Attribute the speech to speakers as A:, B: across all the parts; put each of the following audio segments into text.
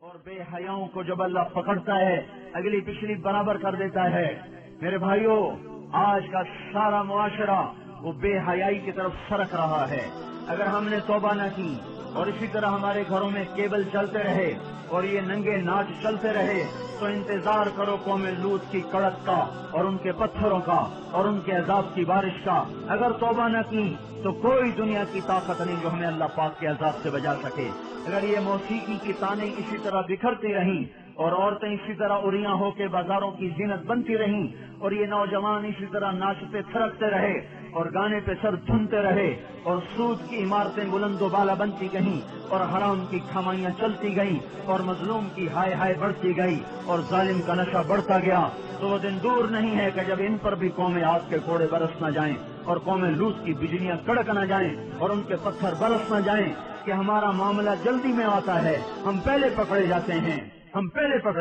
A: اور بے حیاؤں کو جب اللہ پکڑتا ہے اگلی پچھلی برابر کر دیتا ہے۔ میرے بھائیوں، آج کا سارا معاشرہ وہ بے حیائی کی طرف سرک رہا ہے۔ اگر ہم نے توبہ نہ کی اور اسی طرح ہمارے گھروں میں کیبل چلتے رہے اور یہ ننگے ناچ چلتے رہے تو انتظار کرو قوم لوط کی کڑک کا اور ان کے پتھروں کا اور ان کے عذاب کی بارش کا۔ اگر توبہ نہ کی تو کوئی دنیا کی طاقت نہیں جو ہمیں اللہ پاک کے عذاب سے بچا سکے۔ اگر یہ موسیقی کی تانیں اسی طرح بکھرتی رہیں اور عورتیں اسی طرح اریاں ہو کے بازاروں کی زینت بنتی رہیں اور یہ نوجوان اسی طرح ناچتے تھرکتے رہے اور گانے پہ سر دھنتے رہے اور سود کی عمارتیں بلند و بالا بنتی گئیں اور حرام کی کھمائیاں چلتی گئیں اور مظلوم کی ہائے ہائے بڑھتی گئی اور ظالم کا نشہ بڑھتا گیا، تو وہ دن دور نہیں ہے کہ جب ان پر بھی قوم عاد کے کوڑے برس نہ جائیں اور قوم لوط کی بجلیاں کڑک نہ جائیں اور ان کے پتھر برس نہ جائیں کہ ہمارا معاملہ جلدی میں آتا ہے، ہم پہلے پکڑے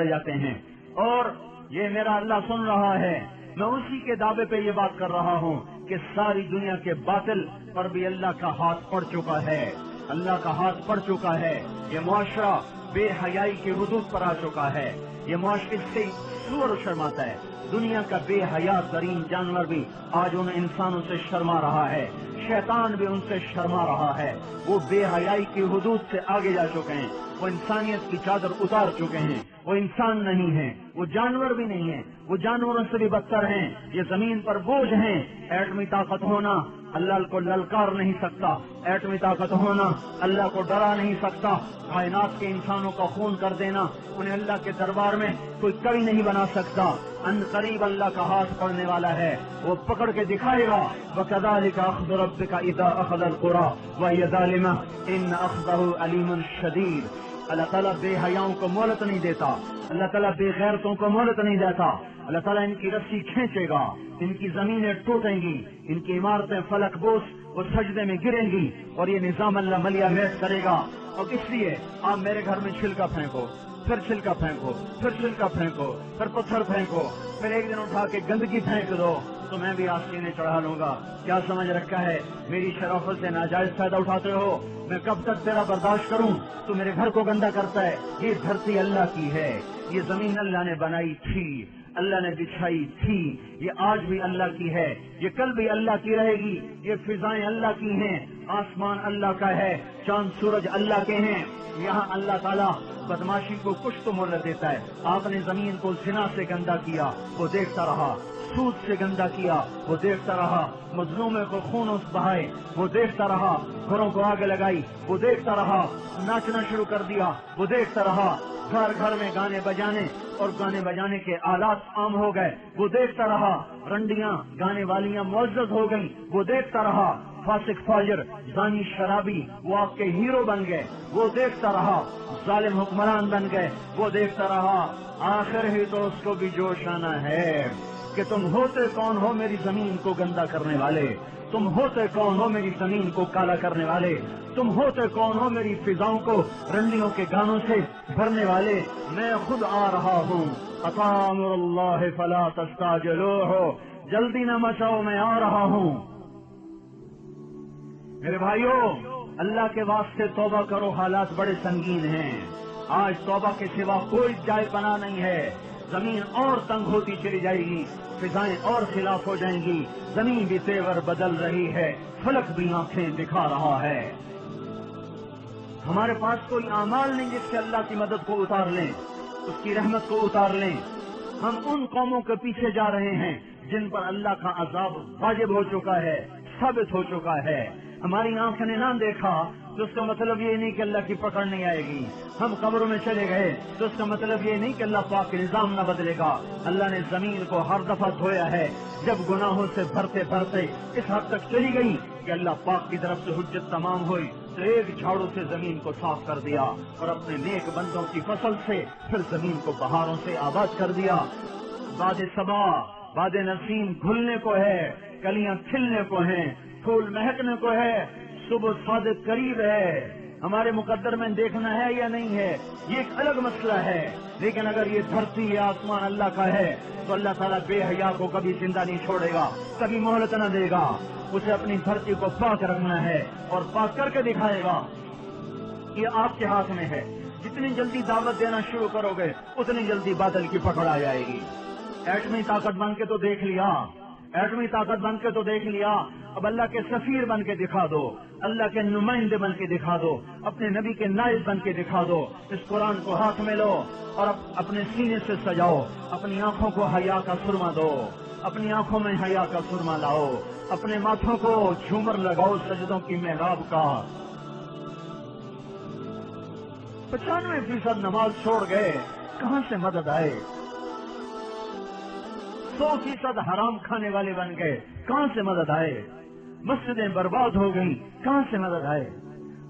A: جاتے ہیں اور یہ میرا اللہ سن رہا ہے۔ میں اسی کے دعوے پہ یہ بات کر رہا ہوں کہ ساری دنیا کے باطل پر بھی اللہ کا ہاتھ پڑ چکا ہے، یہ معاشرہ بے حیائی کی حدود پر آ چکا ہے، یہ معاشرے سے سور شرماتا ہے۔ دنیا کا بے حیا ترین جانور بھی آج ان انسانوں سے شرما رہا ہے، شیطان بھی ان سے شرما رہا ہے۔ وہ بے حیائی کی حدود سے آگے جا چکے ہیں، وہ انسانیت کی چادر اتار چکے ہیں، وہ انسان نہیں ہیں، وہ جانور بھی نہیں ہیں، وہ جانوروں سے بھی بدتر ہیں، یہ زمین پر بوجھ ہیں۔ ایٹمی طاقت ہونا اللہ کو للکار نہیں سکتا، ایٹمی طاقت ہونا اللہ کو ڈرا نہیں سکتا، کائنات کے انسانوں کا خون کر دینا انہیں اللہ کے دربار میں کوئی کبھی نہیں بنا سکتا۔ ان قریب اللہ کا ہاتھ پڑنے والا ہے، وہ پکڑ کے دکھائے گا۔ وَكَذَلِكَ أَخْذُ رَبِّكَ إِذَا أَخَذَ الْقُرَىٰ وَهِيَ ظَالِمَةٌ إِنَّ أَخْذَهُ أَلِيمٌ شَدِيدٌ۔ اللہ تعالیٰ بے حیاؤں کو مہلت نہیں دیتا، اللہ تعالیٰ بے غیرتوں کو مہلت نہیں دیتا، اللہ تعالیٰ ان کی رسی کھینچے گا، ان کی زمینیں ٹوٹیں گی، ان کی عمارتیں فلک بوس وہ سجدے میں گریں گی اور یہ نظام اللہ ملیہ میٹ کرے گا۔ اور اس لیے آپ میرے گھر میں چھلکا پھینکو، پھر چھلکا پھینکو، پھر چھلکا پھینکو، پھر پتھر پھینکو، پھر ایک دن اٹھا کے گندگی پھینک دو تو میں بھی آستینے چڑھا لوں گا۔ کیا سمجھ رکھا ہے؟ میری شرافت سے ناجائز فائدہ اٹھاتے ہو، میں کب تک تیرا برداشت کروں؟ تو میرے گھر کو گندا کرتا ہے۔ یہ دھرتی اللہ کی ہے، یہ زمین اللہ نے بنائی تھی، اللہ نے بچھائی تھی، یہ آج بھی اللہ کی ہے، یہ کل بھی اللہ کی رہے گی، یہ فضائیں اللہ کی ہیں، آسمان اللہ کا ہے، چاند سورج اللہ کے ہیں۔ یہاں اللہ تعالیٰ بدماشی کو کچھ تو مہلت دیتا ہے۔ آپ نے زمین کو زنا سے گندا کیا، وہ دیکھتا رہا، سود سے گندا کیا، وہ دیکھتا رہا، مظلومے کو خون بہائے، وہ دیکھتا رہا، گھروں کو آگ لگائی، وہ دیکھتا رہا، ناچنا شروع کر دیا، وہ دیکھتا رہا، گھر گھر میں گانے بجانے اور گانے بجانے کے آلات عام ہو گئے، وہ دیکھتا رہا، رنڈیاں گانے والیاں معزز ہو گئیں، وہ دیکھتا رہا، فاسق فاجر زانی شرابی وہ آپ کے ہیرو بن گئے، وہ دیکھتا رہا، ظالم حکمران بن گئے، وہ دیکھتا رہا۔ آخر ہی تو اس کو بھی جوش آنا ہے کہ تم ہوتے کون ہو میری زمین کو گندا کرنے والے، تم ہوتے کون ہو میری زمین کو کالا کرنے والے، تم ہوتے کون ہو میری فضاؤں کو رنڈیوں کے گانوں سے بھرنے والے۔ میں خود آ رہا ہوں، اتی امر اللہ فلا تستعجلوہ، جلدی نہ مچاؤ، میں آ رہا ہوں۔ میرے بھائیوں، اللہ کے واسطے توبہ کرو، حالات بڑے سنگین ہیں۔ آج توبہ کے سوا کوئی جائے پناہ نہیں ہے، زمین اور تنگ ہوتی چلی جائے گی، فضائیں اور خلاف ہو جائیں گی، زمین بھی تیور بدل رہی ہے، فلک بھی آنکھیں دکھا رہا ہے۔ ہمارے پاس کوئی اعمال نہیں جس سے اللہ کی مدد کو اتار لیں، اس کی رحمت کو اتار لیں۔ ہم ان قوموں کے پیچھے جا رہے ہیں جن پر اللہ کا عذاب واجب ہو چکا ہے، ثابت ہو چکا ہے۔ ہماری آنکھ نے نہ دیکھا تو اس کا مطلب یہ نہیں کہ اللہ کی پکڑ نہیں آئے گی۔ ہم قبروں میں چلے گئے تو اس کا مطلب یہ نہیں کہ اللہ پاک کے نظام نہ بدلے گا۔ اللہ نے زمین کو ہر دفعہ دھویا ہے جب گناہوں سے بھرتے بھرتے اس حد تک چلی گئی کہ اللہ پاک کی طرف سے حجت تمام ہوئی تو ایک جھاڑو سے زمین کو صاف کر دیا اور اپنے نیک بندوں کی فصل سے پھر زمین کو بہاروں سے آباد کر دیا۔ باد صبا، باد نسیم کھلنے کو ہے، کلیاں کھلنے کو ہیں، پھول مہکنے کو ہے، صبح صادق قریب ہے۔ ہمارے مقدر میں دیکھنا ہے یا نہیں ہے یہ ایک الگ مسئلہ ہے، لیکن اگر یہ دھرتی یا آسمان اللہ کا ہے تو اللہ تعالیٰ بے حیا کو کبھی زندہ نہیں چھوڑے گا، کبھی مہلت نہ دے گا۔ اسے اپنی دھرتی کو پاک رکھنا ہے اور پاک کر کے دکھائے گا۔ یہ آپ کے ہاتھ میں ہے، جتنی جلدی دعوت دینا شروع کرو گے اتنی جلدی بادل کی پکڑ آ جائے گی. ایٹمی طاقت بن کے تو دیکھ لیا, ایٹمی طاقت بن کے تو دیکھ لیا, اب اللہ کے سفیر بن کے دکھا دو, اللہ کے نمائندے بن کے دکھا دو, اپنے نبی کے نائب بن کے دکھا دو. اس قرآن کو ہاتھ میں لو اور اپنے سینے سے سجاؤ, اپنی آنکھوں کو حیا کا سرما دو, اپنی آنکھوں میں حیا کا سرما لاؤ, اپنے ماتھوں کو جھومر لگاؤ سجدوں کی محراب کا. 95% نماز چھوڑ گئے, کہاں سے مدد آئے؟ 100% حرام کھانے والے بن گئے, کہاں سے مدد آئے؟ مسجدیں برباد ہو گئی, کہاں سے مدد آئے؟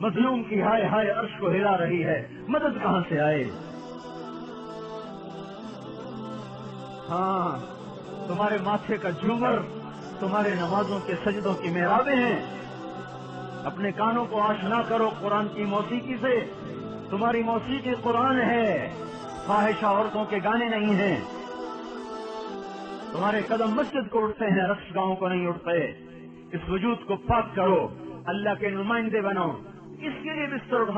A: مظلوم کی ہائے ہائے عرش کو ہلا رہی ہے, مدد کہاں سے آئے؟ ہاں, تمہارے ماتھے کا جھومر تمہارے نمازوں کے سجدوں کی محرابیں ہیں. اپنے کانوں کو آشنا کرو قرآن کی موسیقی سے. تمہاری موسیقی قرآن ہے, فاحشہ عورتوں کے گانے نہیں ہیں. تمہارے قدم مسجد کو اٹھتے ہیں, رقص گاؤں کو نہیں اٹھتے. اس وجود کو پاک کرو, اللہ کے نمائندے بنو. اس کے لیے بستر اٹھاؤ.